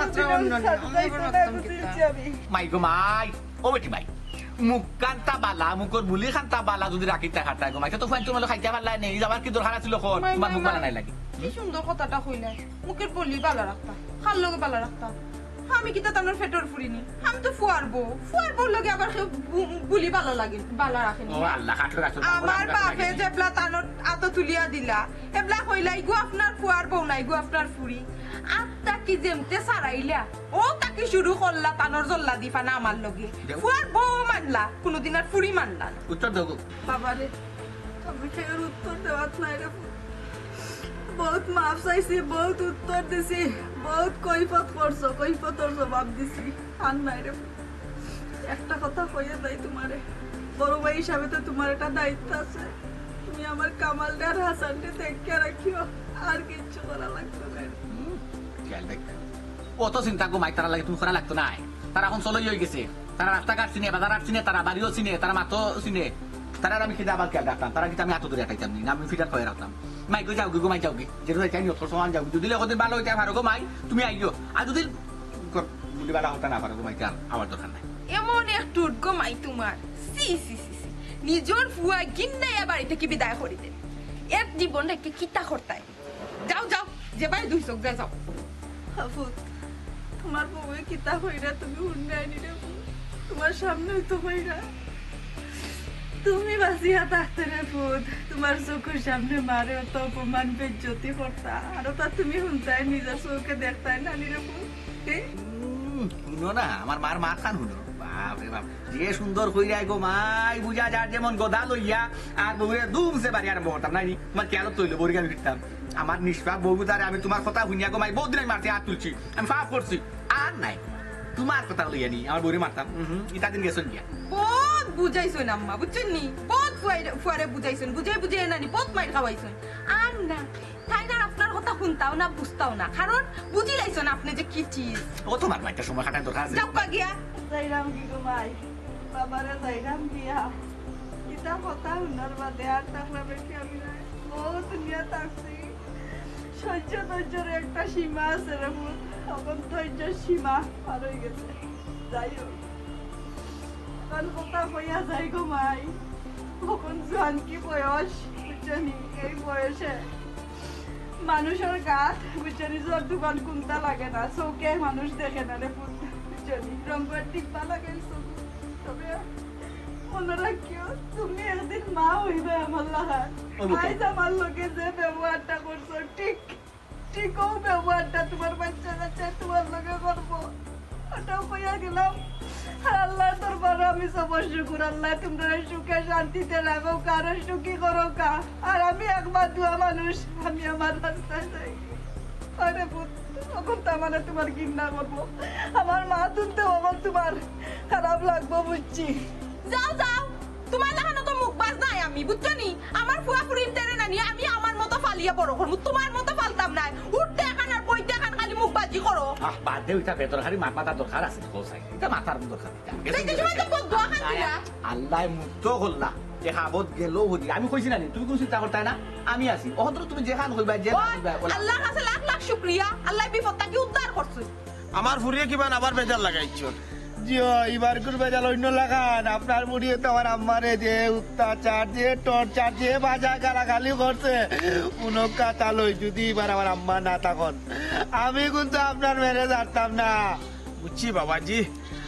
মাত্র অন্য মাই গো মাই ও বেটি মাই মুখ কান্তা বালা মুখর বুলি খান্তা বালা যদি রাখিতে খাটা গো মাই তো ফাইন তোমার খাইতে পারলা নেই যাবার কি দরকার ছিল কোন তোমার মুখ বালা নাই লাগি কি সুন্দর কথাটা কইলা মুখের বলি বালা রাখতা খাল লগে বালা রাখতা আমি কি তা তানোর ফেটর ফুরিনি আমি তো ফুয়ারবো লগে আবার বুলি বালা লাগে বালা রাখেনি ও আল্লাহ কাটো রাখো আমার বাপে যেবলা তানোর আত তুলিয়া দিলা এবলা কইলাই গো আপনার ফুয়ারবো নাই গো আপনার ফুরি আত্তা কি যেমতে সারাইলা ও তাকি শুরু করলা তানোর জল্লা দিফা না আমার লগে ফুয়ারবো মানলা কোনদিন আর ফুরি মানলা উত্তর দাও বাবারে আমি ফের উত্তর দেওয়াত নাই রে बहुत माफ চাইছি बहुत উত্তর দিছি बहुत কৈফত করছো কৈফতর জবাব দিছি আর নাই রে একটা কথা কইয়া যাই তোমারে বড় ভাই হিসাবে তো তোমার একটা দায়িত্ব আছে তুমি আমার কামালদার হাসানকে দেখে রাখিও আর কিছু করা লাগবে না খেয়াল দেখ অত চিন্তা গো মাই তারা লাগে তুমি করা লাগতো না তারা এখন চলে হয়ে গেছে তারা রাস্তাঘাট চিনে বাজার চিনে তারা বাড়িও চিনে তারা মাতো চিনে তারা আমি খেতে আবার খেয়াল রাখতাম তারা কিন্তু আমি হাত ধরে খাইতাম না আমি ফিটার খাওয়াই রাখতাম মাই গো যাও গো মাই যাও গে যেটা চাই নিয়ত সমান যাও যদি কদিন ভালো হইতে পারো গো মাই তুমি আইও আর যদি বলি বালা হতা না পারো গো মাই আর আমার দরকার নাই এমন একটু গো মাই তোমার সি সি সি নিজর ফুয়া গিন্নাইয়া বাড়িতে কি বিদায় করিতে এক জীবন রেখে কিতা করতাই যাও যাও যে বাড়ি দুই চোখ যাও হাফুত তোমার বউয়ে কিতা কইরা তুমি উন্নয়নি রে তোমার সামনেই তো কইরা তুমি বাঁচিয়া থাকতে রে ফুদ তোমার চোখের সামনে মারে তো অপমান বেজ্জতি করতা আর তা তুমি শুনতাই নিজের চোখে দেখতাই না নি রে ফুদ শুনো না আমার মার মা খান শুনো বাপ রে বাপ যে সুন্দর কইরাই গো মাই বুঝা যার যেমন গদা লইয়া আর বউরে দুমসে বাড়ি আরম্ভ করতাম নাই তোমার খেয়াল তৈল বড়ি আমি ফিরতাম আমার নিষ্পাপ বউ বুঝারে আমি তোমার কথা শুনিয়া গো মাই বহুত দিন মারতে হাত তুলছি আমি ফাফ করছি আর নাই তোমার কথা লইয়া নি আমার বউরে মারতাম ইটা দিন গেছেন গিয়া বহুত বুঝাইছেন আম্মা বুঝছেন নি বহুত ফুয়ারে বুঝাইছেন বুঝাই নানি বহুত মাইর খাওয়াইছেন আর না তাই না আপনার কথা শুনতাও না বুঝতাও না কারণ বুঝি লাইছেন আপনি যে কি চিজ ও তোমার মাইটা সময় কাটার দরকার আছে যাও গিয়া যাইরাম কি গো ভাই বাবারে যাইরাম গিয়া কিতা কথা হুনার বাদে আর তাকলা বেশি আমি না বহুত দুনিয়া তাকছি সহ্য ধৈর্যের একটা সীমা আছে রে ভূত এখন ধৈর্যের সীমা পার হয়ে গেছে যাই হোক কারণ কথা কইয়া যাই গো মাই কখন জোয়ান কি বয়স বুঝছনি এই বয়সে মানুষের গাত বুঝছনি জোর দোকান কুন্তা লাগে না চৌকে মানুষ দেখে না রে ভূত বুঝছনি রঙের টিপ্পা লাগে তবে মনে রাখিও তুমি একদিন মা হইবে আমার লাগা আজ আমার লোকে যে ব্যবহারটা করছো ঠিকও ব্যবহারটা তোমার বাচ্চা কাচ্চা তোমার লগে করবো ওটাও কইয়া গেলাম আর আল্লাহর দরবারে আমি সবার শুকুর আল্লাহ তোমরা সুখে শান্তিতে রাখো কারো সুখী করো কা আর আমি একবার দুয়া মানুষ আমি আমার রাস্তায় যাই আরে পুত তখন তো আমার তোমার ঘৃণা করবো আমার মা তুলতে আমার তোমার খারাপ লাগবো বুঝছি যাও যাও তোমার লাগানো তো মুখ বাজ নাই আমি বুঝছো নি আমার ফুয়া ফুরিন তেরে নানি আমি আমার মতো ফালিয়া বড় করবো তোমার মতো ফালতাম না উঠতে এখন আর বইতে এখন খালি মুখ বাজি করো বাদ দে ওইটা বেতর খালি মাথা দরকার আছে কোসাই এটা মাথার দরকার আল্লাহ মুক্ত করলা যে হাবত গেল হদি আমি কইছি না তুমি কোন চিন্তা করতাই না আমি আছি অহদ্র তুমি যেখান হইবা যে আল্লাহর কাছে লাখ লাখ শুকরিয়া আল্লাহ বিপদটা কি উদ্ধার করছে আমার ফুরিয়ে কিমান আবার বেজার লাগাইছো জিও এবার কোন বেজাল অন্য লাগান আপনার মুড়িয়ে তো আমার আম্মারে যে অত্যাচার যে টর্চার যে বাজা গালাগালি করছে উনকা তালই যদি এবার আমার আম্মা না তখন আমি কিন্তু আপনার মেরে যাতাম না বুঝছি বাবাজি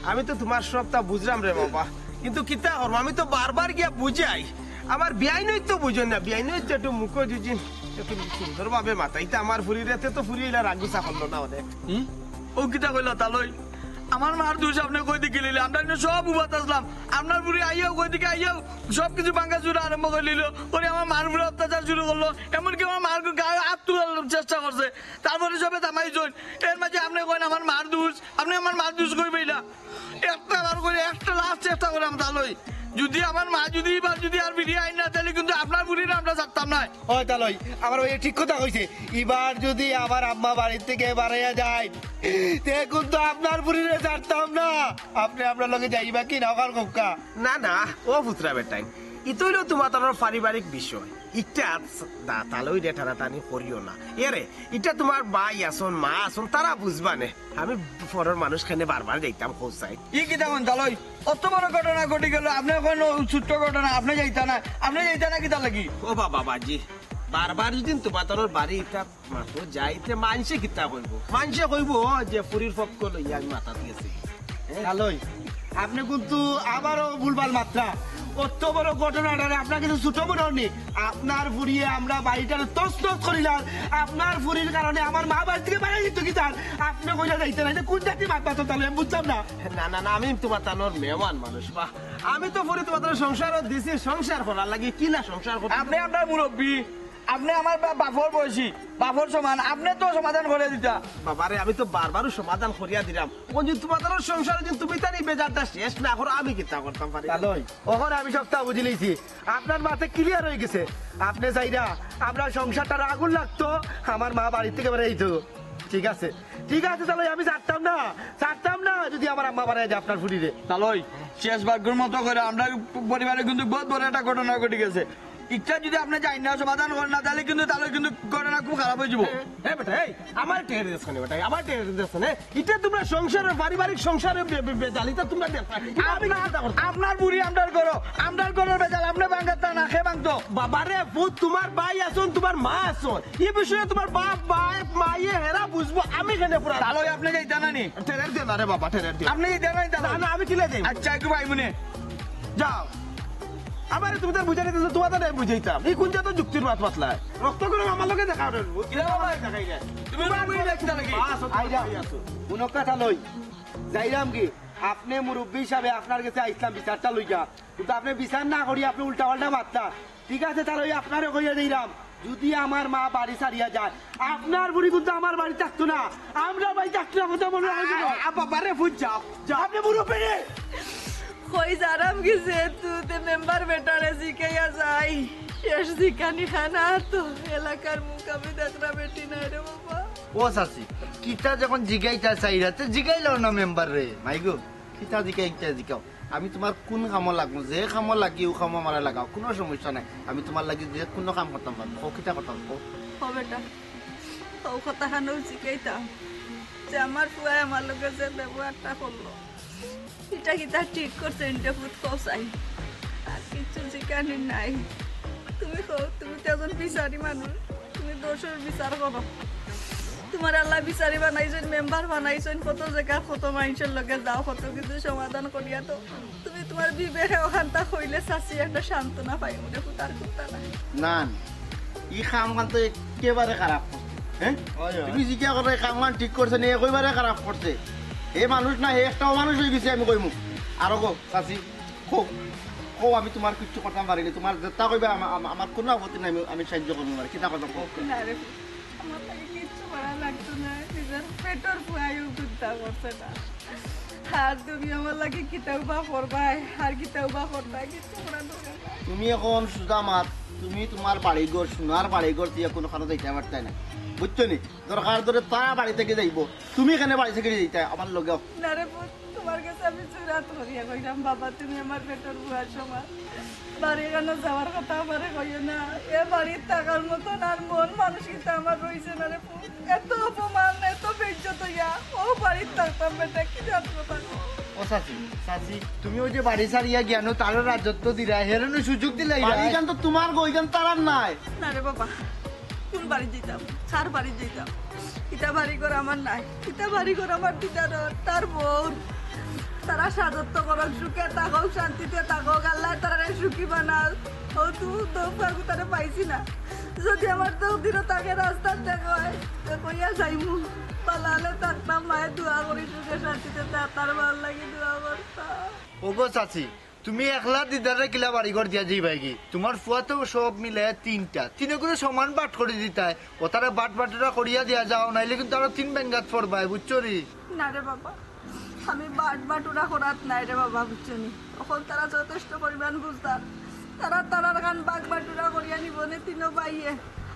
আমি তো তোমার সবটা বুঝলাম রে বাবা কিন্তু কিতা করবো আমি তো বারবার গিয়া বুঝাই আমার বিয়াই নই তো বুঝেন না বিয়াই নই তো একটু মুখ জুজি একটু সুন্দর ভাবে মাথাইতে আমার ফুরি রেতে তো ফুরিয়ে রাগুসা করলো না অনেক ও কিতা কইলা তালই আমার মার দোষ আপনি কই দিকে লিলে আমরা সব উবাত আসলাম আপনার বুড়ি আইয়াও কই দিকে আইয়াও সবকিছু ভাঙ্গা চুরা আরম্ভ করে নিল ওরে আমার মার বুড়ি অত্যাচার শুরু করলো এমনকি আমার মার গায়ে হাত তোলার চেষ্টা করছে তারপরে সবে থামাই চল এর মাঝে আপনি কইন আমার মার দোষ আপনি আমার মার দোষ কইবেই না একটা বার করে একটা লাস্ট চেষ্টা করে আমি তালই যদি আমার মা যদি এবার যদি আর বিরিয়ে আইন না তাহলে কিন্তু আপনার বুড়িরা আমরা ছাড়তাম না ওই তালই আমার ওই ঠিক কথা কইছে এবার যদি আমার আম্মা বাড়ির থেকে বাড়াইয়া যায় তে কিন্তু আপনার বুড়িরে ছাড়তাম না আপনি আপনার লগে যাইবা কি না ওখান কোকা না না ও পুত্রা বেটাই ইতইলো তোমার তার পারিবারিক বিষয় ইটা তালই রে টানাটানি করিও না এরে এটা তোমার ভাই আসন মা আসন তারা বুঝবা নে আমি পরের মানুষ খানে বারবার যাইতাম খোঁজাই ই কি দেখুন তালই অত বড় ঘটনা ঘটে গেল আপনি এখন ছোট্ট ঘটনা আপনি যাইতা না কিতা লাগি ও বাবা বাজি বারবার যদি তোমার তোর বাড়ি ইটা মাতো যাইতে মানসে কিতা কইব মানসে কইব যে পুরীর পক্ষ লইয়া আমি মাথা দিয়েছি তালই আপনি কিন্তু আবারও ভুলভাল মাত্রা অত বড় ঘটনাটা আপনার কিন্তু ছোট মনে হয়নি আপনার ফুরিয়ে আমরা বাড়িটা তছনছ করিলাম আপনার ফুরির কারণে আমার মা বাড়ি থেকে বাড়ি দিত কি তার আপনি কইলা যাইতে না কোন জাতি মাপা তো তাহলে আমি বুঝতাম না না আমি তোমার তানোর মেহমান মানুষ বা আমি তো পরে তোমার সংসারও দিছি সংসার করার লাগে কি না সংসার করতে আপনি আপনার মুরব্বী আপনি আমার বাপর বয়সী বাপর সমান আপনি তো সমাধান করে দিতা বাবারে আমি তো বারবারও সমাধান করিয়া দিলাম কোন যে তোমার সংসারে যে তুমি তার এই বেজারটা শেষ না করো আমি কিতা করতাম পারি তালই ওখানে আমি সবটা বুঝে নিয়েছি আপনার মাথায় ক্লিয়ার হয়ে গেছে আপনি চাইরা আমরা সংসারটা আগুন লাগতো আমার মা বাড়ি থেকে বেড়ে যেত ঠিক আছে তাহলে আমি ছাড়তাম না যদি আমার আম্মা বাড়ায় যায় আপনার ফুরিরে তালই শেষ ভাগ্যের মতো করে আমরা পরিবারে কিন্তু বহুত বড় একটা ঘটনা ঘটে গেছে ইচ্ছা যদি আপনি যাই না সমাধান করেন না তাহলে কিন্তু ঘটনা খুব খারাপ হয়ে যাবো বেটা এই আমার টের দেশ বেটা আমার টের দেশ না এটা তোমরা সংসারের পারিবারিক সংসারে বেজালিতা তোমরা আমি কিতা করতাম আপনার বুড়ি আমদার করো আমদার করার বেজাল আপনি ভাঙাতা না খেয়ে ভাঙতো বাবারে ভূত তোমার ভাই আসুন তোমার মা আসুন এই বিষয়ে তোমার বাপ ভাই মায়ে হেরা বুঝবো আমি কেনে পুরা তালই আপনি যাইতা না নি টেরের দে না রে বাবা টেরের দে আপনি যাইতা না তালই না আমি কিলে দেই আচ্ছা একটু ভাই মনে যাও আমার তুমি তো বুঝাই দিতেছো তোমার তো বুঝাইতাম এই কোন তো যুক্তির মাত পাতলা রক্ত করে আমার লগে দেখা দেখাই যায় তুমি বাবুই দেখতা নাকি কোন কথা লই যাইরাম কি আপনি মুরব্বী হিসাবে আপনার কাছে আইসলাম বিচারটা লইয়া কিন্তু আপনি বিচার না করি আপনি উল্টা পাল্টা মারতা ঠিক আছে তাহলে আপনারে কইয়া দিলাম যদি আমার মা বাড়ি ছাড়িয়া যায় আপনার বুড়ি কিন্তু আমার বাড়ি থাকতো না আমরা বাড়ি থাকতো না কথা মনে হয় বাবারে ফুট যাও আপনি মুরব্বী রে কই যারাম গেছে তুই মেম্বার বেটারে জিকাইয়া যাই শেষ জিকানি খানা তো এলাকার মুখ আমি দেখরা বেটি নাই রে বাবা ও সাসি কিতা যখন জিগাইতা চাইরা তো জিগাইলো না মেম্বার রে মাইগো কিতা জিগাও আমি তোমার কোন কাম লাগবো যে কাম লাগি ও কাম মারা লাগাও কোনো সমস্যা নাই আমি তোমার লাগি যে কোনো কাম করতাম পারবো ও কিতা করতাম ও বেটা ও কথা খানো জিকাইতাম যে আমার ফুয়ায় আমার লগে যে ব্যবহারটা করলো এটা কি তা ঠিক করছে ইন্টা ফুট কসাই আর কিছু জিকানি নাই তুমি তো একজন বিচারি মানুষ তুমি দোষের বিচার করো তোমার আল্লাহ বিচারি বানাইছেন মেম্বার বানাইছেন কত জায়গা কত মানুষের লগে যাও কত কিছু সমাধান করিয়া তো তুমি তোমার বিবেকে ওখানটা হইলে চাষি একটা সান্ত্বনা পাই মনে ফুটার কথা নাই না ই কাম কান তো একেবারে খারাপ করছে হ্যাঁ তুমি জিজ্ঞা করে কাম কান ঠিক করছে না একেবারে খারাপ করছে এ মানুষ না একটাও মানুষ হয়ে গেছে আমি কইমু আরো গো চাচি কো আমি তোমার কিছু করতাম পারিনি তোমার যেটা কইবা আমার কোনো আপত্তি নাই আমি সাহায্য করবো না কিতা করতাম না রে আমার তাকে কিচ্ছু করা লাগতো না নিজের পেটর ফুয়াইও চিন্তা করছে না আর তুমি আমার লাগে কিতাও বা করবাই আর কিতাও বা করবাই কিচ্ছু করা দরকার নাই। তুমি এখন সুজা মাত তুমি তোমার বাড়িঘর সোনার বাড়িঘর দিয়ে কোনো খানো যাইতে পারতাই না বুঝছো নি দরকার ধরে তারা বাড়ি থেকে যাইব তুমি এখানে বাড়ি থেকে যাইতে আমার লগে না রে পুত, তোমার কাছে আমি চুরাত করিয়া কইলাম বাবা তুমি আমার পেটর ফুয়ার সমান বাড়ি কেন যাওয়ার কথা আমারে কইও না এ বাড়ির থাকার মতন আর মন মানসিকতা আমার রয়েছে না রে পুত। এত অপমান এত বেজ্জত হইয়া ও বাড়ির থাকতাম বেটা কি জানতো থাকো ও চাচি তুমি ওই যে বাড়ি ছাড়িয়া জ্ঞান তার রাজত্ব দিলা হেরনো সুযোগ দিলা বাড়িখান তো তোমার গইখান তারার নাই না রে বাবা কোন বাড়ি যেতাম সার বাড়ি যেতাম ইটা বাড়ি ঘর আমার নাই ইটা বাড়ি ঘর আমার দিদার তার বোন তারা সাদত্ব করক সুখে থাকক শান্তিতে থাকক আল্লাহ তারা সুখী বানাল ও তুই তো তারা পাইছি না যদি আমার তো দিনও তাকে রাস্তার দেখায় কইয়া যাইমু পালালে থাকতাম মায়ের দোয়া করি সুখে শান্তিতে তার ভালো লাগে দোয়া করতাম ওগো চাচি তুমি একলা দিদারে কিলা বাড়ি ঘর দিয়া যাইবাই কি তোমার ফুয়াতেও সব মিলে তিনে করে সমান বাট করে দিতাই ও তারা বাটরা করিয়া দিয়া যাও নাইলে কিন্তু আরো 3 বেঙ্গাত পড়বাই বুঝছো রে না রে বাবা আমি বাটুরা করাত নাই রে বাবা বুঝছনি এখন তারা যথেষ্ট পরিমাণ বুঝতাম তারার গান বাটুরা করিয়া নিবনে তিনও বাইয়ে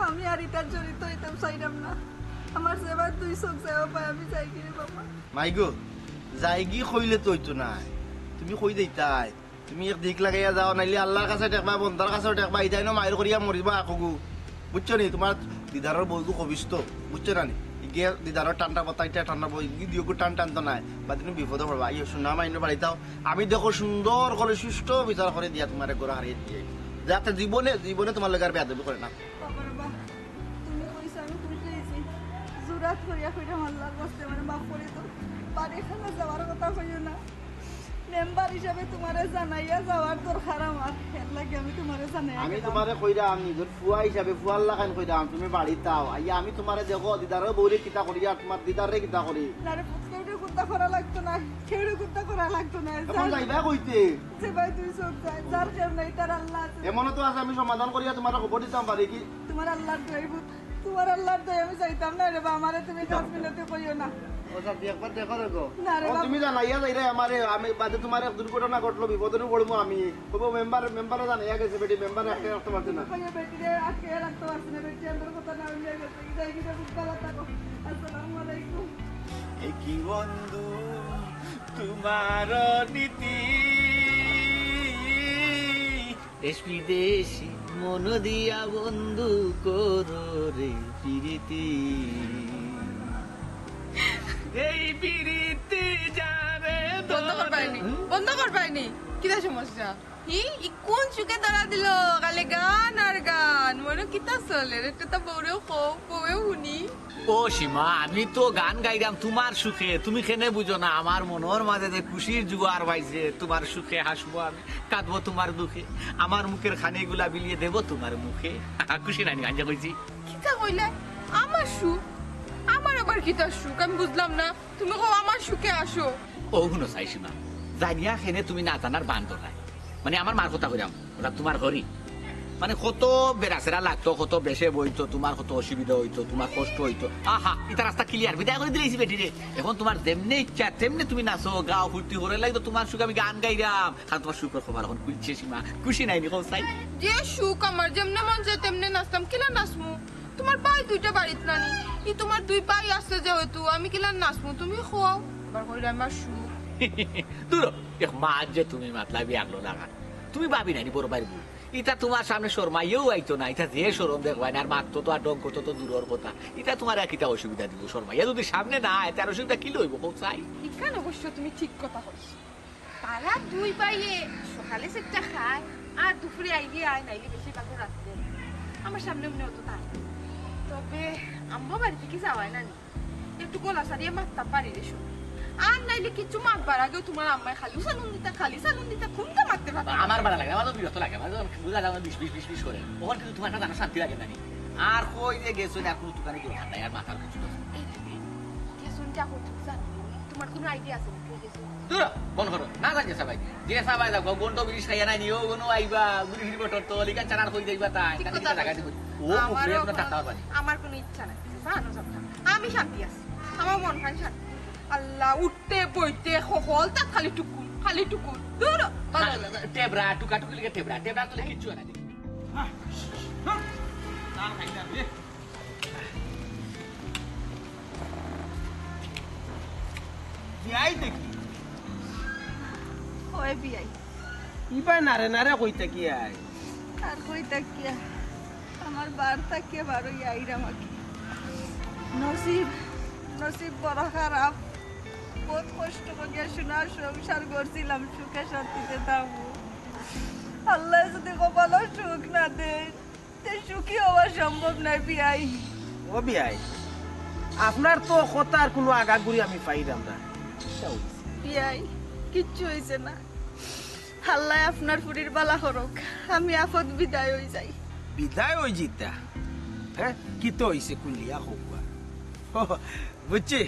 আমি আর ইটার জড়িত হইতাম চাইলাম না আমার সেবার 2 চোখ যাও পাই আমি চাই কি রে বাবা মাইগো যাইগি কইলে তো হইতো নাই তুমি কই দেইতাই তুমি এক দিক লাগাইয়া যাও, নাইলে আল্লাহর কাছে দেখবা, বন্ধার কাছেও দেখবা, ইতাই নো মায়ের করিয়া মরিবা আকগু, বুঝছো নি? তোমার দিদারের বইগু কবিষ্ট, বুঝছো না নি? ইগে দিদারের টানটা বতাইটা ঠান্ডা বই দিওগু টান টানতো নাই, বা তুমি বিপদে পড়বা। আইও শুনা মাইন্য বাড়িতাও, আমি দেখো সুন্দর করে সুস্থ বিচার করে দিয়া তোমার গোড়া হারিয়ে দিয়ে, যাতে জীবনে জীবনে তোমার লগে আর বেয়াদবি করে না। তুমি কইছো আমি খুশি হয়েছি, জোরাত করিয়া কইরা আল্লাহর কাছে মানে মাফ করে দাও। বাড়ি খানা যাওয়ার কথা কইও না, মেম্বার হিসাবে তোমারে জানাইয়া যাওয়ার দরকার আমার, এর লাগে আমি তোমারে জানাইয়া আমি গেলাম। তোমারে কইরাম নিজের ফুয়া হিসাবে ফুয়ার লাগান কইরাম, তুমি বাড়িতে তাও আইয়া আমি তোমারে দেখো দিদারের বউরে কিতা করিয়া তোমার দিদারে কিতা করি। নারে পুত্রের কুত্তা করা লাগতো না, কেউরে কুত্তা করা লাগতো না। এখন যাইবা কইতে যে ভাই তুই সব যায়, যার কেউ নাই তার আল্লাহ আছে। এমনও তো আছে, আমি সমাধান করিয়া তোমার খবর দিতাম পারি কি? তোমার আল্লাহর দয়া, তোমার আল্লাহর দয়া আমি চাইতাম না রে বা, আমারে তুমি 10 মিনিটে কইও না। ওসব একবার দেখো দেখো, না রে বাবা। তুমি জানাইয়া যাইরে আমারে, আমি বাদে তোমার এক দুর্ঘটনা ঘটলো, বিপদেরও পড়বো আমি, কইবো মেম্বারে জানাইয়া গেছে, বেটি মেম্বারে একটা রাখতে পারছে না। কইয়া বেটিরে আটকে রাখতে পারছি না, বেটি আমার কথা না হইয়া গেছে। যাই কিনা খুব ভালো থাকো। আসসালামু আলাইকুম। কি বন্ধু তোমার নীতি, দেশ বিদেশি মন দিয়া বন্ধু করো রে প্রীতি, এই প্রীতি যারে বন্ধ করবাইনি কিটা সমস্যা? ই কোন চুকে ধরা দিল? কালে গান আর গান মনে কিতা চলে, এটা তো বউরেও বউয়েও শুনি। ও সীমা, আমি তো গান গাইলাম তোমার সুখে, তুমি কেনে বুঝো না? আমার মনের মাঝে যে খুশির জুয়ার বাইছে, তোমার সুখে হাসবো আমি, কাঁদবো তোমার দুঃখে, আমার মুখের খানি গুলা বিলিয়ে দেবো তোমার মুখে। খুশি নানি গাঞ্জা কইছি? কিতা কইলে? আমার সুখ? আমার আবার কিতা সুখ আমি বুঝলাম না। তুমি কও আমার সুখে আসো। ও শুনো চাই সীমা, জানিয়া খেনে তুমি না জানার বান্ধব নাই, মানে আমার মার কথা কইরাম, ওটা তোমার ঘরই, মানে কত বেড়াচেরা লাগতো, কত বেশে বইতো, তোমার কত অসুবিধা হইতো, তোমার কষ্ট হইতো। আহা, এটা রাস্তা ক্লিয়ার বিদায় করে দিলেছি বেটি রে। এখন তোমার যেমনি ইচ্ছা তেমনি তুমি নাচো, গাও, ফুর্তি করে লাগতো, তোমার সুখ আমি গান গাইরাম, কারণ তোমার সুখের খবর এখন খুঁজছে সীমা। খুশি নাই নিকো চাই? যে সুখ আমার যেমনে মন যায় তেমনে নাচতাম, কিলা নাচমু? তোমার ভাই দুইটা বাড়িত নানি, ই তোমার দুই ভাই আসছে যেহেতু আমি কিলা নাচমু? তুমি খোয়াও এবার কইরা আমার সুখ। দূর এক মাছ যে তুমি মাতলাবি আগলো লাগা, তুমি ভাবি নানি বড় ভাই বউ, এটা তোমার সামনে শর্মাইও আইতো না, এটা যে সরম দেখবাই না, আর মারতো তো আর ডং করতো তো দূরের কথা, এটা তোমার আর কিটা অসুবিধা দিব? শর্মাইয়া যদি সামনে না আয় তার অসুবিধা কি লইব কোক চাই? এখানে অবশ্য তুমি ঠিক কথা কইছ। তারা দুই ভাইয়ে সকালে সেটা খায় আর দুপুরে আইগে আয়, নাইলে বেশি পাগল রাখতে আমার সামনে মনে হতো তাই। তবে আম্মা বাড়িতে কি যাওয়ায় না, একটু গলা সারিয়ে মারতে পারি রে শোন, আর নাইলে কিছু মারবার আগেও তোমার আম্মায় খালি সালুন দিতা খুঁজতে মারতে পারবে। আমার ভালো লাগে, আমার তো বিরক্ত লাগে, আমার বুঝা যাবে বিশ করে, ওখান কিন্তু তোমার একটা জানা শান্তি লাগে নানি। আর কই যে গেছো না কোনো দোকানে গিয়ে নাই আর মাথার কিছু তোমার কোনো আইডিয়া আছে? দূর বন করো না জানি সবাই, যে সবাই যাও গন্ড বিরিশ খাইয়া নাই নিও কোনো আইবা গুড়ি হিরবো তো লিগা চানার কই যাইবা তাই টাকা দিব। ও পুকুরে না টাকা পানি, আমার কোনো ইচ্ছা নাই, জানো যাব আমি শান্তি আছি, আমার মন খান শান্তি। আল্লাহ উঠতে বইতে সকল তা খালি টুকুন দূর টেবরা টুকা টুকি লিগে টেবরা তো কিচ্ছু না দেখি। বিয়াই দেখি ওই বিয়াই ইবাই নারে নারে কইতে কি আই আর কই তাকিয়া আমার বার তাকিয়া বারো আইরা মাকে নসিব বড় খারাপ, বহুত কষ্ট করিয়া শোনার সংসার করছিলাম, সুখে শান্তিতে থাকবো। আল্লাহ যদি কপাল সুখ না দেয় তে সুখী হওয়া সম্ভব নয় বিয়াই। ও বিয়াই, আপনার তো কথার কোনো আগাগুড়ি আমি পাইলাম না। বিয়াই কিচ্ছু হয়েছে না, আল্লাহ আপনার ফুরির বালা করুক, আমি আফত বিদায় হয়ে যাই। বিদায় ওই জিতা, হ্যাঁ কি তো হইছে কুলিয়া হোক বুঝছি।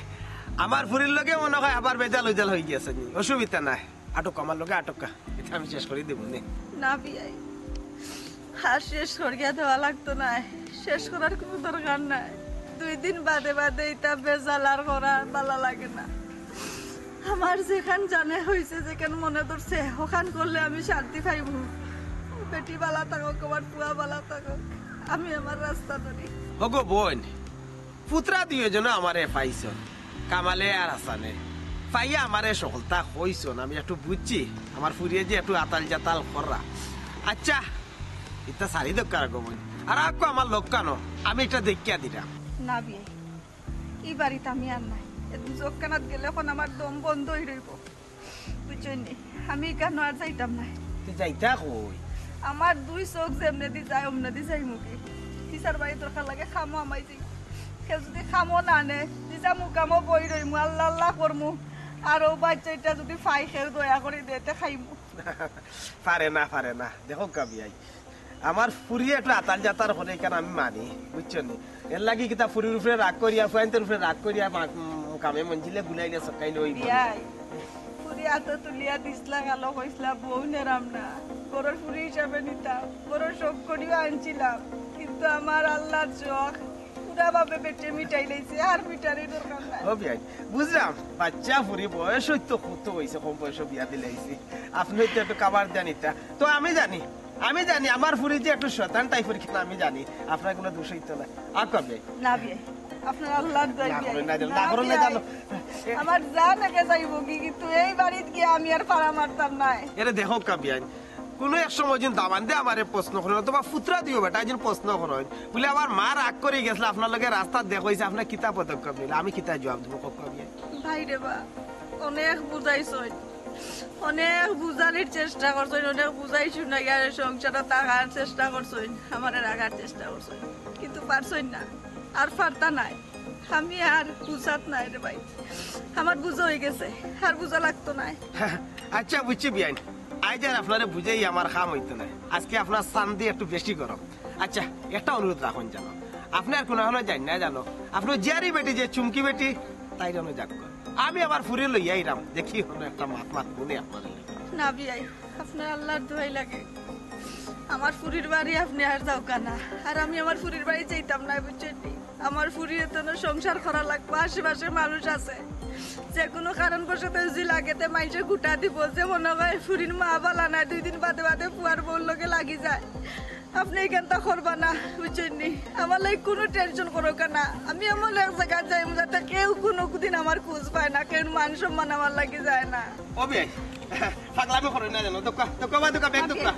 আমার ফুরির লগে মনে হয় আবার বেজাল হয়ে গেছে, অসুবিধা নাই, আটক আমার লগে আটকা, এটা আমি শেষ করে দেবো নে। না বিয়াই, আর শেষ করিয়া দেওয়া লাগতো না, শেষ করার কোনো দরকার নাই। 2 দিন বাদে এটা বেজাল আর করা ভালো লাগে না। আমার যেখান জানে হয়েছে, যেখান মনে ধরছে ওখান করলে আমি শান্তি পাইব। বেটি বালা থাকক, আমার পুয়া বালা থাকক, আমি আমার রাস্তা ধরি। হগো বোন, পুত্রা দুইজন আমারে পাইছ, কামালে আর আসানে। পাইয়া আমারে সকলতা কইছন আমি একটু বুঝছি আমার ফুরিয়ে যে একটু আতাল জাতাল কররা আচ্ছা এটা সারি দরকার গমন আর আকো আমার লোক কেন আমি এটা দেখিয়া দিলাম না বিয়ে এই বাড়িতে আমি আর নাই চোখ কানাত গেলে এখন আমার দম বন্ধ হয়ে রইব বুঝছেন আমি কেন আর যাইতাম না তুই যাইতা কই আমার দুই চোখ যেমনে দি যায় অমনে দি যাই মুখে তিসার বাড়ি দরকার লাগে খামো আমাই যাই সে যদি খামো না নে তিসা মুখামো বই রইমু আল্লাহ আল্লাহ করমু আর ও বাচ্চাটা যদি ফাই খেয়ে দয়া করে দেতে খাইমু পারে না দেখো কাবিয়াই আমার ফুরিয়ে একটু আতাল জাতার হলে কেন আমি মানি বুঝছেন এর লাগি কিতা ফুরির উপরে রাগ করিয়া ফুয়াইন্তের উপরে রাগ করিয়া কামে মঞ্জিলে গুলাইলে সকাই নই বিয়াই ফুরি এত তুলিয়া দিসলা গেল কইসলা বউ নেরাম না বড় ফুরি হিসাবে নিতাম বড় শোক করিও আনছিলাম কিন্তু আমার আল্লাহর চোখ পুরা ভাবে পেটে মিটাই লাইছে আর মিটারই দরকার নাই ও বিয়াই বুঝলাম বাচ্চা ফুরি বয়স হইতো কত হইছে কম বয়সে বিয়া দিলাইছি আপনি হইতো একটু কাবার জানিতা তো আমি জানি আমার ফুরি যে একটু শতান টাইপের কিনা আমি জানি আপনার কোনো দোষ হইতো না আর কবে না বিয়ে আপনার আল্লাহর দয়া না করুন না জানো আমার জান আগে যাইব কি কিন্তু এই বাড়িতে গিয়ে আমি আর পাড়া মারতাম না এরে দেখো কাবিয়ান কোনো এক সময় যেন দামান দিয়ে আমার প্রশ্ন করেন অথবা ফুতরা দিও বেটা যেন প্রশ্ন করেন বলে আমার মা রাগ করে গেছিল আপনার লগে রাস্তা দেখেছে আপনার কিতা পদক্ষেপ নিলে আমি কিতা জবাব দেবো কাবিয়ান ভাই রে বা অনেক বুঝাইছই অনেক বুঝানোর চেষ্টা করছই অনেক বুঝাই শুনাই আর সংসারে থাকার চেষ্টা করছই আমার রাখার চেষ্টা করছই কিন্তু পারছই না আর পারতা নাই আমি আর বুঝাত নাই রে ভাই আমার বুঝা হয়ে গেছে আর বুঝা লাগতো নাই আচ্ছা বুঝছি বিয়ান আজ আর আপনারে বুঝেই আমার কাম হইতো না আজকে আপনার শান্তি একটু বেশি গরম আচ্ছা একটা অনুরোধ রাখুন জানো আপনি আর কোনো জানি না জানো আপনার জিয়ারি বেটি যে চুমকি বেটি তাই যেন যাক আমি আবার ফুরে লইয়া আইরাম দেখি হলো একটা মাত বলে আপনার না বিয়াই আপনার আল্লাহর দোয়াই লাগে আমার ফুরির বাড়ি আপনি আর যাও কানা আর আমি আমার ফুরির বাড়ি যাইতাম না বুঝছেন আমার ফুরির তো সংসার করা লাগবে আশেপাশে মানুষ আছে যে কোনো কারণ বসতে যদি লাগেতে মাইসে গুটা দিব যে মনে হয় ফুরির মা বালা না 2 দিন বাদে বাদে পুয়ার বউর লগে লাগি যায় আপনি এখানটা করবা না বুঝছেন আমার লাগে কোনো টেনশন করো না আমি এমন এক জায়গায় যাই যাতে কেউ কোনো দিন আমার খোঁজ পায় না কেউ মান সম্মান আমার লাগে যায় না ও বিয়াই পাগলামি করো না জানো দোকা ব্যাগ দোকা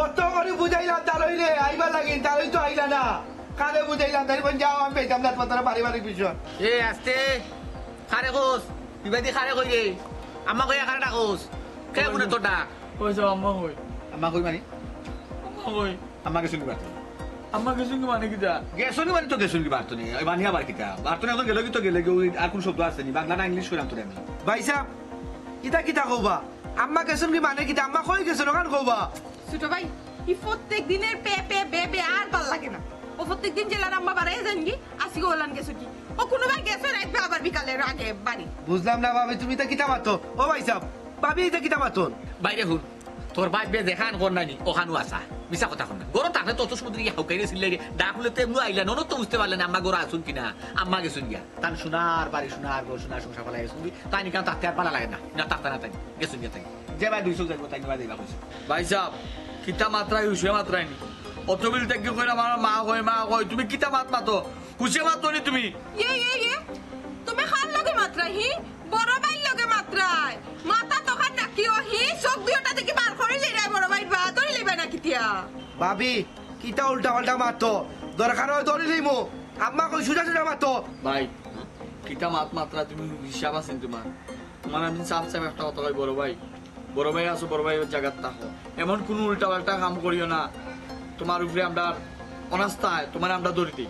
অত করে বুঝাইলাম তারই রে আইবা লাগি তারই তো আইলা না কারে বুঝাইলাম তাই বল যাও আমি পেতাম না তোমার পারিবারিক বিষয় এ আস্তে খারে কোস বিবাদি খারে কই রে আম্মা কই খারে ডাকোস কে মনে তো ডাক কইছো আম্মা কই আম্মা কই মানে আম্মা কই আম্মাকে শুনবি বার্তা আম্মা কিছু কি মানে কিটা গেছনি মানে তো গেছনি কি বার্তা নেই বানিয়া বার কিটা বার্তা এখন গেল কি তো গেলে আর কোন শব্দ আছে নি বাংলা না ইংলিশ কইরাম তো আমি ভাই সাহেব ইটা কিটা কওবা আম্মা কেসন কি মানে কিটা আম্মা কই গেছেন ওখান কওবা ছোট ভাই ই প্রত্যেক দিনের পে পে বে বে আর ভাল লাগে না ও প্রত্যেক দিন জেলার আম্মা বাড়াই যানগি আসি গো ওলান গেছো কি ও কোনোবার গেছে রাখবে আবার বিকালের আগে বাড়ি বুঝলাম না ভাবি তুমি তো কিটা মাতো ও ভাই সাহেব ভাবি এটা কিটা মাতন বাইরে হুন তোর ভাই বে দেখান কোন নানি ওখানু আসা মিছা কথা কোন না গরো তাহলে তত সমুদ্র গিয়ে হাউকাইরে ছিল রে ডাকুলে তেমন আইলা নন তো বুঝতে পারলেন আম্মা গরো আসুন কিনা আম্মা গেছুন গিয়া তান সোনার বাড়ি সোনার গো সোনার সংসার ফলাই গেছুন তাই নিকান তাতে আর পালা লাগে না না তাতে না তাই গেছুন গিয়া তাই যে ভাই 200 যাইবো তাই নিবা দিবা কইছে ভাই সাহেব কিতা মাত্রায় হুশে মাত্রায় নি অত বিল থেকে কই আমার মা কই তুমি কিতা মাতো হুশে মাতো নি তুমি ইয়ে তুমি খান লগে মাত্রাই হি বড় ভাই লগে মাত্রাই মাথা তখন নাকিও হি চোখ দুইটা দেখি বার করে লই বড় ভাই বা ধরে লইবে না কিতিয়া ভাবি কিটা উল্টা পাল্টা মাতো দরকার হয় ধরে লইমু আম্মা কই সুজা সুজা মাতো ভাই কিতা মাত্রা তুমি হিসাব আছেন তোমার আমি সাফ একটা কথা কই বড় ভাই আসো বড় ভাই জায়গা থাকো এমন কোন উল্টা পাল্টা কাম করিও না তোমার উপরে আমরা অনাস্থায় তোমার আমরা ধরি দিই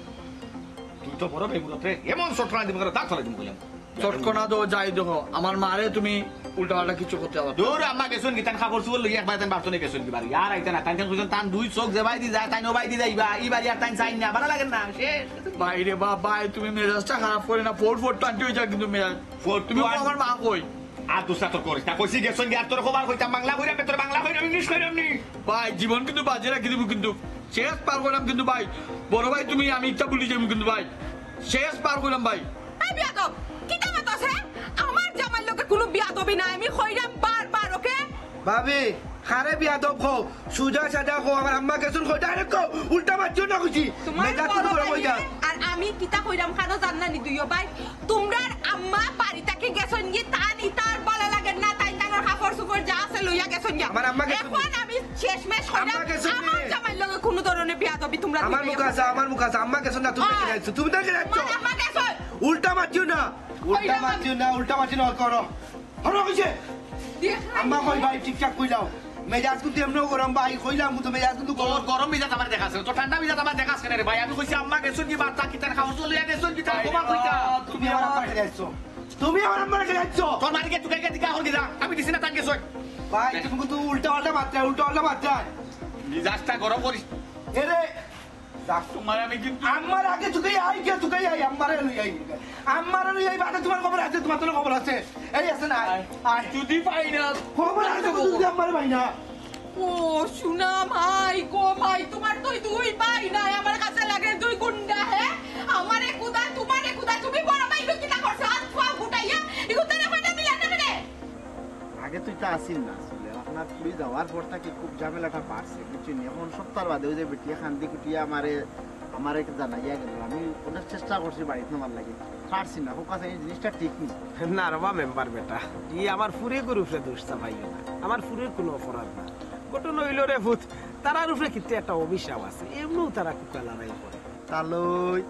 তুই তো বড় ভাই বলতে এমন শটনা দিব করে দাঁত ফলাই দিম বললাম চটকনা দো যাই দেখো আমার মারে তুমি উল্টা পাল্টা কিছু করতে পারো দূর আম্মা গেছুন কি তান খাবার সুবল লই একবার তান বার্তনে গেছুন কি বাড়ি আর আইতা না তান কইছেন তান 2 চোখ যে ভাই দি যায় তাই নো ভাই দি যাইবা ই বাড়ি আর তান চাই না ভালো লাগে না শেষ বাইরে ভাই তুমি মেজাজটা খারাপ করে না 4 হয়ে যায় কিন্তু মেজাজ তুমি আমার মা কই আর দুসরা তোর করিস না কইছি গেছুন কি আর তোর খবর কইতাম বাংলা কইরা তোর বাংলা কইরা ইংলিশ কইরাম নি ভাই জীবন কিন্তু বাজে রাখি দিব কিন্তু শেষ পার করলাম কিন্তু ভাই বড় ভাই তুমি আমি একটা বলি যাবো কিন্তু ভাই শেষ পার করলাম ভাই এই বিয়াদব কিটা মাতাছে আমার জামাই লোকে কোনো বিয়াদবি নাই আমি কইরাম বারবার ওকে ভাবি খারে বিয়াদব কও সুজা সাজা কও আমার আম্মা কেসন কই ডাইরেক্ট কও উল্টা মারছো না কইছি তোমার বড় ভাই আর আমি কিটা কইরাম খানো জান না নি দুইও ভাই তোমরা আম্মা বাড়ি থেকে গেছন গিয়ে তানি তার বলা লাগে না তাই তানোর কাপড় চোপড় যা আছে লইয়া গেছন গিয়া আমার আম্মা গেছন এখন আমি শেষমেশ হইলাম আম্মা গেছন নি। আমার জামাই লগে কোনো ধরনের বিয়াদবি তোমরা আমার মুখ আছে আম্মা গেছো না তুমি দেখে যাচ্ছ তুমি দেখে যাচ্ছ আমার আম্মা গেছন উল্টা মারছো না উল্টা মারছো না করো হলো কইছে আম্মা কই ভাই ঠিকঠাক কই যাও মেজাজ কিন্তু এমনও গরম ভাই কইলাম তো মেজাজ কিন্তু তোর গরম মিজাজ আমার দেখাছে তো ঠান্ডা মিজাজ আমার দেখাছে রে ভাই আমি কইছি আম্মা গেছুন কি বাচ্চা কি তার খাওয়া চলে গেছুন কি তার তোমার কইতা তুমি আমার আম্মা রেখে যাচ্ছ তুমি আমার আম্মা রেখে যাচ্ছ তোর মালিকে তুই কে দিকা হল গিলা আমি দিছি না তার গেছুন ভাই তুমি কিন্তু উল্টা মাত্রা মিজাজটা গরম করিস এরে তোমার আমি কিন্তু আমার আগে তুই আই আমারে লই আই বাদে তোমার খবর আছে তোমার তো খবর আছে এই আছে না আয় যদি পাই না খবর আছে তুই আমারে ভাই না ও শুনা ভাই গো ভাই তোমার তো দুই ভাই না আমার কাছে লাগে দুই গুন্ডা হে আমারে কুদা তোমারে কুদা তুমি বড় ভাই কি না করছ আজ পা গুটাইয়া ইগো তারে কইটা মিলা না মানে আগে তুই তো আসিল না আসলে আপনার পুরী যাওয়ার পর থেকে খুব ঝামেলাটা বাড়ছে বুঝছেন এখন সপ্তাহ বাদে ওই যে বেটিয়া খান্দি কুটিয়া আমারে জানাইয়া গেল আমি অনেক চেষ্টা করছি বাড়িতে নেওয়ার লাগে পারছি না হোক এই জিনিসটা ঠিক নেই না রবা মেম্বার বেটা ই আমার ফুরে রূপে দোষ চাপাইও না আমার ফুরের কোনো অপরাধ না ঘটনা হইল রে ভূত তারার উপরে কিন্তু একটা অভিশাপ আছে এমনিও তারা কুকা লড়াই করে তালই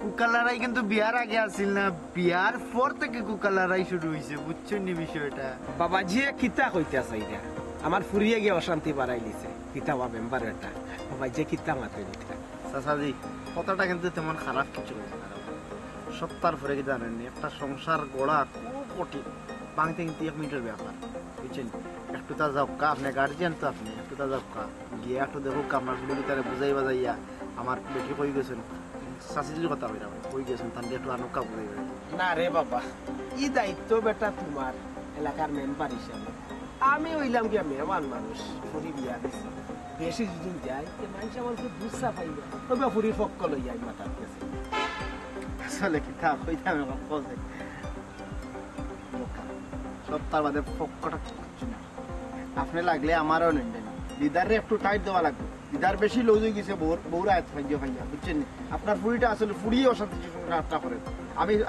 কুকা লড়াই কিন্তু বিয়ার আগে আসিল না বিয়ার পর থেকে কুকা লড়াই শুরু হয়েছে বুঝছেন নি বিষয়টা বাবাজিয়ে কিতা কইতে আছে এটা আমার ফুরিয়ে গিয়ে অশান্তি বাড়াই লিছে কিতা বা মেম্বার এটা বাবাজিয়ে কিতা মাত্রে দিতে চাচাজি কথাটা কিন্তু তেমন খারাপ কিছু হয়েছে না সপ্তাহ পরে কি জানেন একটা সংসার গড়া খুব কঠিন ভাঙতে কিন্তু 1 মিনিটের ব্যাপার বুঝছেন একটু তা যাও কা আপনি গার্জিয়ান তো আপনি একটু তা যাও কা গিয়ে একটু দেখো আপনার ফুলি তারে বুঝাই বাজাইয়া আমার বেটি কই গেছেন চাচিজির কথা কইরা কই গেছেন তাহলে একটু আনুকা বুঝাই না রে বাবা ই দায়িত্ব বেটা তোমার এলাকার মেম্বার হিসাবে আমি হইলাম গিয়া মেহমান মানুষ ফুরি বিয়া দিছি বেশি যদি যাই মানুষ আমার খুব দুঃসা পাইবে তবে ফুরির পক্ষ লইয়া মাথার কাছে আসলে কি তা কইতাম এখন বলতে সপ্তাহ বাদে পক্কটা কিছু না আপনি লাগলে আমারও নেন দিদারে একটু টাইট দেওয়া লাগবে দিদার বেশি লজ হয়ে গেছে বউরা এত ফাইয়া বুঝছেন আপনার ফুড়িটা আসলে ফুড়িয়ে অশান্তি রাতটা করে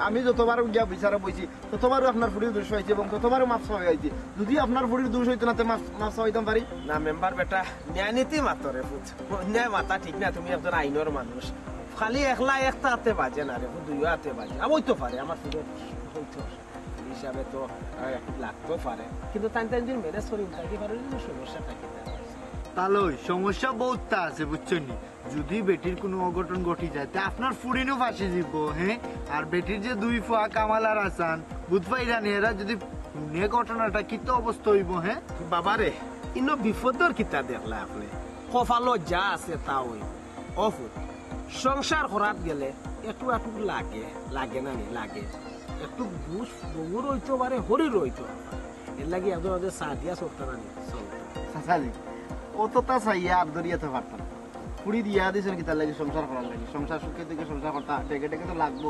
আমি যতবার গিয়া বিচারে বইছি ততবারও আপনার ফুড়ির দোষ হয়েছে এবং ততবারও মাপ চাওয়া হয়েছে যদি আপনার ফুড়ির দোষ হইতো না মাপ চাওয়াইতাম পারি না মেম্বার বেটা ন্যায় নীতি মাতরে ফুট ন্যায় মাতা ঠিক না তুমি একজন আইনের মানুষ খালি একলা একটা হাতে বাজে না রে দুইও হাতে বাজে আমি তো পারে আমার ফুটে হইতো হিসাবে তো একটু লাগতেও পারে কিন্তু তাই তাই যদি ম্যানেজ করি থাকি পারে সমস্যা থাকে তাহলে সমস্যা বহুতটা আছে বুঝছেন নি যদি বেটির কোনো অঘটন ঘটি যায় তা আপনার ফুড়িনও ফাঁসি দিব হ্যাঁ আর বেটির যে দুই ফুয়া কামাল আর আসান বুধবাইরানি এরা যদি পুনে ঘটনাটা কি তো অবস্থা হইব হ্যাঁ বাবারে ইনো বিপদর কিতা দেখলা আপনি কপালো যা আছে তা হইব অফুট সংসার করাত গেলে একটু একটু লাগে না নি লাগে একটু ঘুষ বউর হইতে পারে হরির হইতে এর লাগে একজন ওদের চা দিয়া চলতে না নি চলতে চাচাজি অতটা চাইয়া আর দরিয়াতে পারতাম ফুড়ি দিয়া দিয়েছেন কি তার লাগে সংসার করার লাগে সংসার সুখে থেকে সংসার করতা ডেকে ডেকে তো লাগবো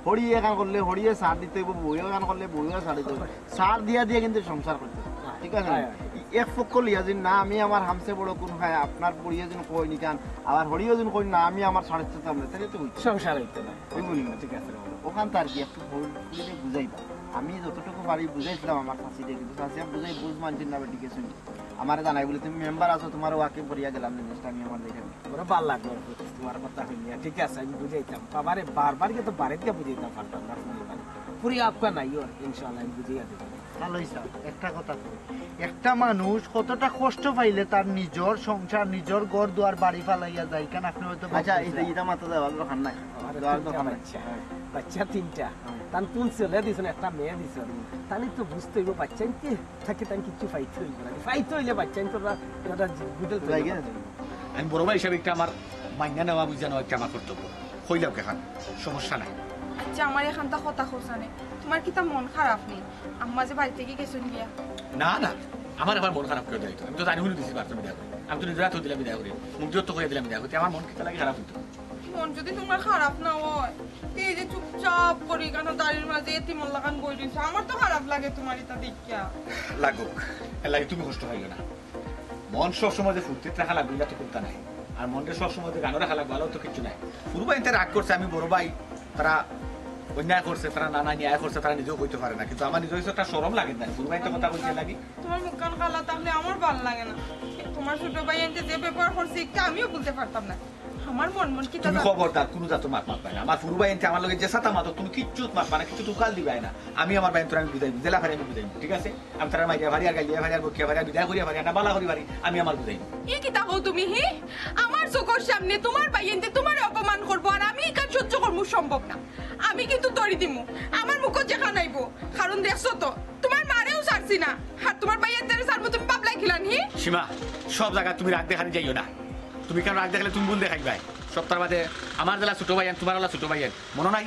হরিয়ে গান করলে হরিয়ে সার দিতে হইব বইও গান করলে বইও সার দিতে হইব সার দিয়া দিয়ে কিন্তু সংসার করতে ঠিক আছে এক পক্ষ লিয়া যে না আমি আমার হামসে বড় কোন ভাই আপনার পড়িয়ে যেন কই নি কান আবার হরিও যেন কই না আমি আমার সাড়ে চাইতাম না তাহলে তো সংসার হইতে না ওই বলি না ঠিক আছে ওখান তার কি একটু ফুড়িতে বুঝাইবা আমি যতটুকু পারি বুঝাইছিলাম আমার শাশিকে কিন্তু শাশি বুঝাই বুঝ মানছি না বেটিকে শুনি আমার জানাই বলে তুমি মেম্বার আছো তোমার ওয়াকে পড়িয়া গেলাম জিনিসটা আমি আমার দেখে ওরা ভাল লাগলো তোমার কথা হইয়া ঠিক আছে আমি বুঝাইতাম বাবারে বারবার কিন্তু বাড়িতে বুঝাইতাম পারতাম না পুরি আপকা নাই ওর ইনশাআল্লাহ আমি বুঝিয়ে দেব ভালোই স্যার একটা কথা একটা মানুষ কতটা কষ্ট পাইলে তার নিজের সংসার নিজের ঘর দুয়ার বাড়ি ফালাইয়া যায় কেন আপনি হয়তো আচ্ছা এটা মাত্র দেওয়ার দোকান নাই দেওয়ার দোকান বাচ্চা তিনটা তান কোন ছেলে দিছেন একটা মেয়ে দিছেন তাহলে তো বুঝতে হইব বাচ্চা কি থাকে তান কিছু ফাইতে হইব না ফাইতে হইলে বাচ্চা তোরা এটা গুডল লাগে আমি বড় ভাই হিসাবে একটা আমার মাইনা নেওয়া বুঝা নেওয়া একটা আমার কর্তব্য হইলাম কেখান সমস্যা নাই আচ্ছা আমার এখানটা কথা খোঁজানে তোমার কি তা মন খারাপ নেই আম্মা যে বাড়ি থেকে গেছেন গিয়া না আমার আবার মন খারাপ করে দেয় আমি তো জানি হলে দিছি বার্তা বিদায় করি আমি তো নিজের হাতেও দিলাম বিদায় করি মুখ দিয়ে তো করে দিলাম বিদায় করতে আমার মন কিতা লাগে খারাপ হইতো মন যদি তোমার খারাপ না হয় এই যে চুপচাপ করি কেন দাঁড়ির মাঝে এতিমন লাগান বই দিছো আমার তো খারাপ লাগে তোমার এটা দেখিয়া লাগুক এর লাগে তুমি কষ্ট পাইলো না মন সবসময় যে ফুর্তিতে রাখা লাগবে এটা তো চিন্তা নাই আর মনটা সবসময় যে গানও রাখা লাগবে ভালো তো কিছু নাই পুরো ভাই রাগ করছে আমি বড় ভাই তারা অন্যায় করছে তারা নানা ন্যায় করছে তারা নিজেও কইতে পারে না, কিন্তু আমার নিজের একটা শরম লাগে না, ফুরবাই তো কথা কইতে লাগি। তোমার মুখখান কালা থাকলে আমার ভালো লাগে না। তোমার ছোট ভাই এনতে যে ব্যবহার করছে একটা আমিও বলতে পারতাম না। আমার মন কি তুমি খবরদার কোনো জাতো মাত পায় না। আমার ফুরবাই এনতে আমার লগে যে সাতা মাতো তুমি কিচ্ছু মাতবা না, কিছু তুকাল দিবাই না। আমি আমার বাইন তোর আমি বুঝাইব, জেলা ফারি আমি বুঝাইব, ঠিক আছে? আমি তারা মাইয়া ভারি আর গাইয়া ভারি আর বকিয়া ভারি আর বিদায় করিয়া ভারি না বালা করি ভারি আমি আমার বুঝাইব। ই কি তাকো তুমি হি আমার চোখের সামনে তোমার ভাই এনতে তোমার অপমান করবো আর আমি কাজ সহ্য করবো সম্ভব না। আমি কিন্তু তরি দিমু আমার মুখত যেখা নাইব, কারণ দেখছো তো তোমার মারেও ছাড়ছি না, আর তোমার ভাই এনতে ছাড়বো তুমি পাবলাই খিলান হি। সীমা সব জায়গা তুমি রাগ দেখানি যাইও না, তুমি কেন রাগ দেখালে তুমি ভুল দেখাইবাই। সপ্তাহ বাদে আমার জেলা ছোট ভাইয়ের তোমার জেলা ছোট ভাইয়ের মনে নাই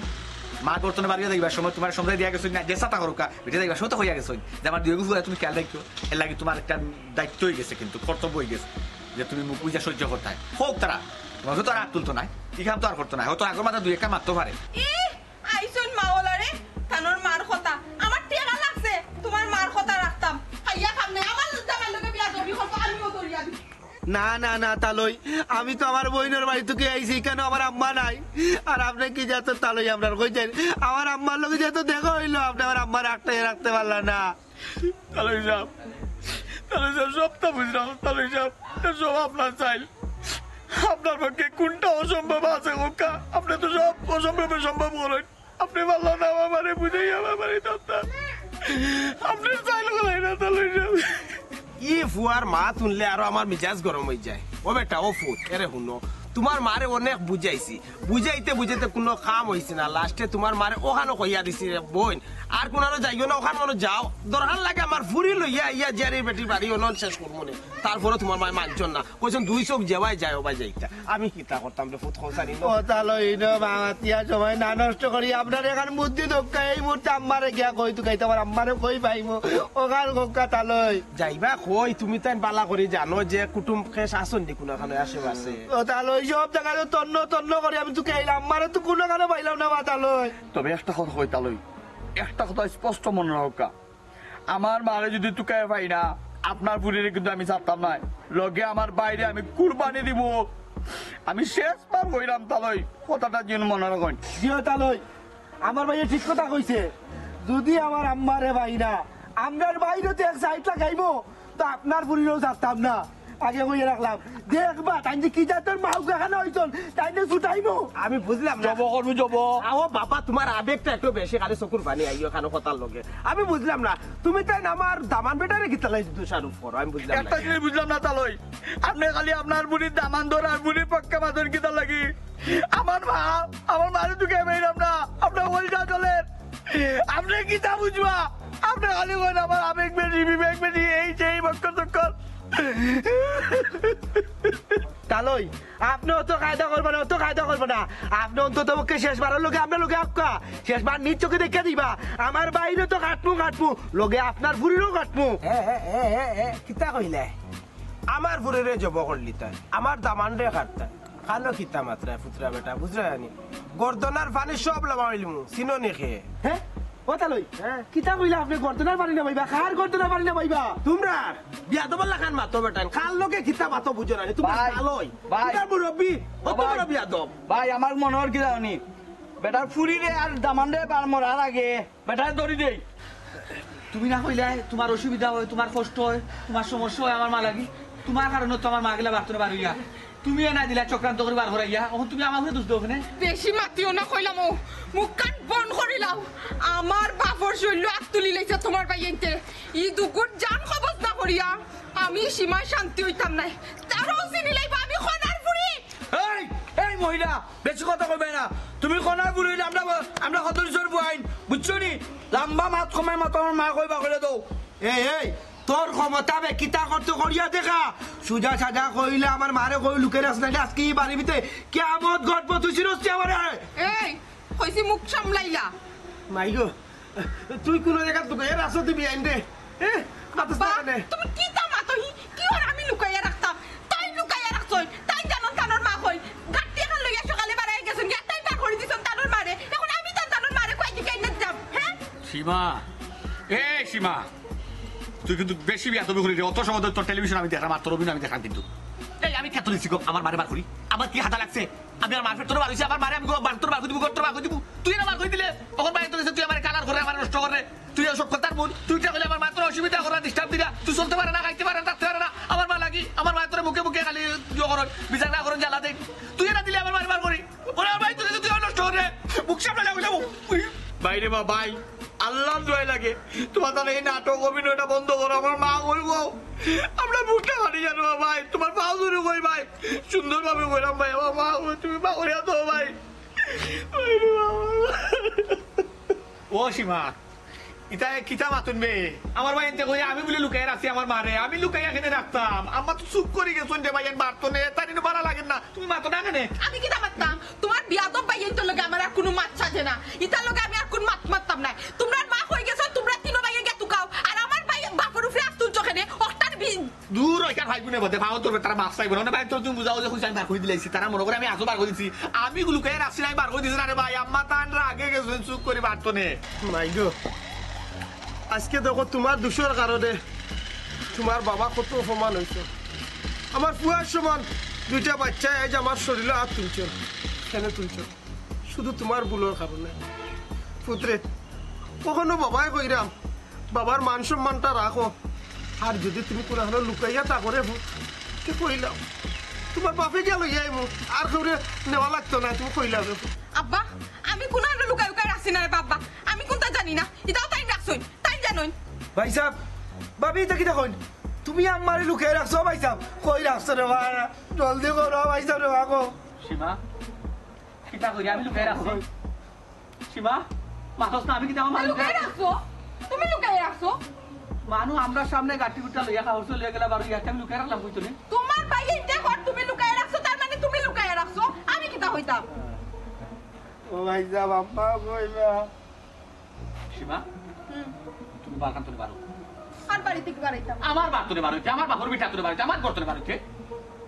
মা বর্তনে বাড়িয়ে যাইবা সময় তোমার সময় দিয়া গেছো না যে সাতা করুকা বেটে যাইবা সত হইয়া গেছো যে আমার দুই গুফুয়া তুমি খেয়াল রাখছো, এর লাগে তোমার একটা দায়িত্ব হয়ে গেছে, কিন্তু কর্তব্য হয়ে গেছে যে তুমি মুখ বুঝা সহ্য করতে হয়। হোক তারা তোমাকে তো আর আগ তুলতো নাই, কি কাম তো আর করতো না, হয়তো আগর মাথা দুই একটা মারতে পারে। আইসন মাওলারে তানোর মার কথা আমার টেরা লাগছে, তোমার মার কথা রাখতাম খাইয়া খাম নাই আমার জামাই লগে বিয়া দবি কত আমিও দরিয়া দি। না না না তালই, আমি তো আমার বইনের বাড়ি থেকে আইছি, কেন আমার আম্মা নাই। আর আপনি কি যেত তালই আপনার কইছেন আমার আম্মার লোক যেহেতু দেখা হইলো আপনি আমার আম্মার রাখতে পারলেন না। তালই সাহেব সবটা বুঝলাম। তালই সাহেব সব আপনার চাইল, আপনার পক্ষে কোনটা অসম্ভব আছে ওকা? আপনি তো সব অসম্ভবের সম্ভব করেন। আপনি পারলেন না আমারে বুঝাই আমারে দাদা, আপনি চাইল করেন না। তালই সাহেব ই ফুয়ার মা শুনলে আরো আমার মিজাজ গরম হয়ে যায়। ও বেটা ও ফুট এরে শুনো, তোমার মারে অনেক বুঝাইছি, বুঝাইতে কোনো কাম হয়েছে না। লাস্টে তোমার মারে ওখানে কইয়া দিছি বোন আর কোনো যাইও না, ওখানে মানুষ যাও দরকার লাগে আমার ফুরি লইয়া ইয়া জিয়ারি বেটির বাড়ি অনন শেষ করবো না। তারপরে তোমার মায় মানছন না, কইছেন দুই চোখ যেবাই যায় ওবাই যাইতা। আমি কিতা করতাম রে ফুট খোঁজানি বাঙাতিয়া সময় না নষ্ট করি আপনার এখান বুদ্ধি দক্কা এই মুহূর্তে আম্মারে গিয়া কই তু খাইতে আমার আম্মারে কই পাইব ওখান গক্কা তালই যাইবা কই। তুমি তাই বালা করি জানো যে কুটুম খেস আসন দি কোনো এখানে আশেপাশে ও তালই সব জায়গায় তন্ন করি আমি তোকে আইলাম আম্মারে তো কোনো কানে পাইলাম না তালই। তবে একটা কথা কই তালই, একটা কথা স্পষ্ট মনে রাখা, আমার মারে যদি তুকায় পাই না আপনার পুরীরে কিন্তু আমি ছাড়তাম না, লগে আমার বাইরে আমি কুরবানি দিব। আমি শেষ বার কইলাম তালই, কথাটা যেন মনে রাখেন। জিও তালই আমার ভাইয়ে ঠিক কথা কইছে, যদি আমার আম্মারে ভাই না আমরার বাইরে তো এক সাইড লাগাইবো তো আপনার পুরীরও ছাড়তাম না। আগে কইয়ে রাখলাম দেখবা তাই কি জাতের মাউক এখানে হইতন তাই ছুটাইবো। আমি বুঝলাম জব করবো জব। আও বাবা তোমার আবেগটা একটু বেশি, খালি চকুর পানি আইও খানো কথার লগে। আমি বুঝলাম না তুমি তাই আমার দামান বেটারে কি তালাই দোষারোপ করো, আমি বুঝলাম একটা জিনিস বুঝলাম না তালই, আপনি খালি আপনার বুড়ির দামান ধর আর বুড়ির পক্ষে মাতন কিতা লাগি। আমার মারে তুকে বেরাম না, আপনার ওইটা চলেন, আপনি কিতা বুঝবা? আপনি খালি করেন আমার আবেগ বেশি বিবেক বেশি এই সেই বক্কর চক্কর। তালই আপনি অত কায়দা করবো না, অত কায়দা করবো না। আপনি অন্তত পক্ষে শেষবারের লোকে আপনার লোকে আপকা শেষবার নিজ চোখে দেখে দিবা আমার বাইরে তো কাটমু লোকে আপনার বুড়িরও কাটমু। কিতা কইলে আমার বুড়িরে জব করলি তাই আমার দামান রে কাটতাই খালো কিতা মাত্রা পুত্রা বেটা বুঝরা জানি গর্দনার পানি সব লবাইলিমু চিননি খেয়ে। হ্যাঁ ও তালই কিতা কইলা আপনি গর্দনার পানি না পাইবা কার গর্দনার পানি না পাইবা তোমরা বিয়া দবল লাখান মাতো বেটান খাল লোকে কিতা মাতো বুঝো না তোমরা তালই তোমার মুরব্বি ও তোমার বিয়া দব ভাই আমার মনে হয় কি জানি বেটার ফুরিরে আর দামান রে বার মরার আগে বেটার দড়ি দেই। তুমি না কইলে তোমার অসুবিধা হয়, তোমার কষ্ট হয়, তোমার সমস্যা হয় আমার মা লাগি, তোমার কারণে তো আমার মা গেলা বাড়তে পারিয়া তুমি না দিলা চক্রান্ত করে বার করাইয়া, এখন তুমি আমার দোষ দাও ওখানে। বেশি মাতিও না কইলাম, মুখ কান বন্ধ করিলাম। আমার বাপর শৈল্য আগ তুলি লাইছে তোমার বাইয়েতে ই দুগুট জান খবর না করিয়া আমি সীমায় শান্তি হইতাম নাই। তারও চিনি লাইবা আমি খনার ফুরি। এই এই মহিলা বেশি কথা কইবে না, তুমি কোনার বুড়ি আমরা কদরিসর বুয়াইন বুঝছো নি, লম্বা মাত কমাই মাত আমার মা কইবা কইলে দাও। এই তোর ক্ষমতা বে কিতা করতে করিয়া দেখা সুজা সাজা কইলে আমার মারে কই লুকে রাস না আজকে এই বাড়ি ভিতরে কিয়ামত ঘটবো তুই চিরস্তি আমারে। এই কইছি মুখ সামলাইলা মাইগো তুই কোন জায়গা লুকাইয়া রাখছ দিবি আইন দে তুমি কি তা মাতহি কি আর আমি লুকাইয়া রাখতাম তাই লুকাইয়া রাখছই তাই জানো তানোর মা কই গাট্টি এখন লইয়া সকালে বাড়াই গেছেন একটাই বার করে দিছেন তানোর মারে, এখন আমি তানোর মারে কই দিকে না যাব। হ্যাঁ সীমা সীমা তুই কিন্তু বেশি বিয়া তবে করি অত সময় তোর টেলিভিশন আমি দেখলাম আর তোর অভিনয় আমি দেখলাম কিন্তু। এই আমি কেত দিছি গো আমার মারে বার করি আমার কি হাতা লাগছে আমি আর মারফেট তোর বার হইছি আমার মারে আমি তোর বার করে দিব তোর বার করে দিব তুই না বার করে দিলে তখন ভাই তোর তুই আমার কালার করে আমার নষ্ট করে তুই সব কথার মন তুই টা বলে আমার মা তোর অসুবিধা করে ডিস্টার্ব দিরা তুই চলতে পারে না খাইতে পারে না থাকতে পারে না আমার মা লাগি আমার মা তোর মুখে মুখে খালি ইয়ে করন বিচার না করন জ্বালা দেখ তুই না দিলে আমার মারে বার করি ওরে ভাই তোর তুই নষ্ট করে মুখ সামনে যাবো বাইরে বা ভাই আল্লাহ দোয়াই লাগে তোমার তাহলে এই নাটক অভিনয়টা বন্ধ করো আমার মা বলব আমরা মুখটা মারি জানো ভাই তোমার পাও ধরে কই ভাই সুন্দরভাবে বললাম ভাই আমার মা তুমি মা করে দাও ভাই ও সীমা ইটা কিতা মাতুন বে আমার ভাই এনতে কই আমি বলে লুকাই রাখছি আমার মারে আমি লুকাই এখানে রাখতাম আম্মা তো চুপ করে গেছুন যে ভাই বাড়তো নে তাই নিয়ে ভালো লাগে না তুমি মাতো না কেন আমি কি মারতাম তোমার বিয়া তো ভাই তোর লগে আমার আর কোনো মাত সাজে না ইতার লগে আমি আর কোন মাত মারতাম না তোমরা মা হয়ে গেছো তোমরা তিনো ভাইয়ে গে তুকাও আর আমার ভাই বাপর উপরে আসতুল চোখে ওটার দূর ওইকার ভাই গুনে বলতে ভাও তোর তারা মাছ চাইব না ভাই তোর তুমি বুঝাও যে খুশি আমি বার করে দিলাইছি তারা মনে করে আমি আজও বার করে দিছি আমি লুকাই রাখছি আমি বার করে দিছি না রে ভাই আম্মা তানরা আগে গেছেন চুপ করে বাড়তো নে মাই গো আজকে দেখো তোমার দোষের কারণে তোমার বাবা কত অপমান হয়েছে আমার পুয়ার সমান দুইটা বাচ্চা এই যে আমার শরীরে হাত তুলছ কেন তুলছ শুধু তোমার ভুলের কারণে পুত্রে কখনো বাবাই কইরাম বাবার মান সম্মানটা রাখো আর যদি তুমি কোনো হলো লুকাইয়া তা করে কে কইলাম তোমার বাপে গেল ইয়াই মুখ আর করে নেওয়া লাগতো না তুমি কইলাম আব্বা আমি কোন লুকাই লুকাই রাখছি না রে বাবা আমি কোনটা জানি না এটাও তাই রাখছই তাই জানোই ভাই সাহেব ভাবি এটা কি দেখুন তুমি আমারে লুকিয়ে রাখছো ভাই সাহেব কই রাখছো রে ভাই জলদি করো ভাই সাহেব রে ভাগো সীমা কিতা করি আমি লুকাই রাখছি সীমা মাথস না আমি কিতা আমার লুকাই রাখছো তুমি লুকাই রাখছো মানু আমরা সামনে গাটি গুটা লইয়া খাওয়ার চলে গেলা বারো ইয়াকে আমি লুকাই রাখলাম কইতো নে তোমার ভাই এইটা কর তুমি লুকাই রাখছো তার মানে তুমি লুকাই রাখছো আমি কিতা হইতাম ও ভাই সাহেব আম্মা কইবা সীমা তুমি বারকান তোরে বারো আর বাড়ি থেকে বাড়াইতাম আমার বাপ তোরে বারো আমার বাপর বিটা তোরে বারো আমার ঘর তোরে বারো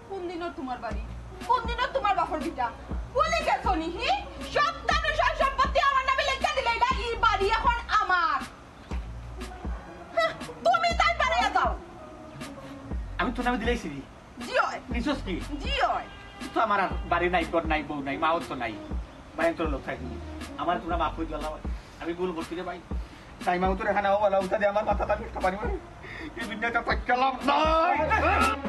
কোন দিনও তোমার বাড়ি কোন দিনও তোমার বাপর বিটা বলে গেছো নি হি সপ্তাহে সব সম্পত্তি আমার নামে লেখা দিলে এটা এই বাড়ি এখন আমার তুমি তাই বাড়াইয়া দাও আমি তোর নামে দিলাইছি জি হয় নিছস কি জি হয় তো আমার আর বাড়ি নাই ঘর নাই বউ নাই মাও তো নাই ভাই তোর লোক থাকি আমার তোরা মাফ করে দিলাম আমি ভুল করছি রে ভাই তাই মাও তোর এখানে বলা উঠা দিয়ে আমার মাথাটা নষ্ট পারি এই দুনিয়াটা পাইলাম না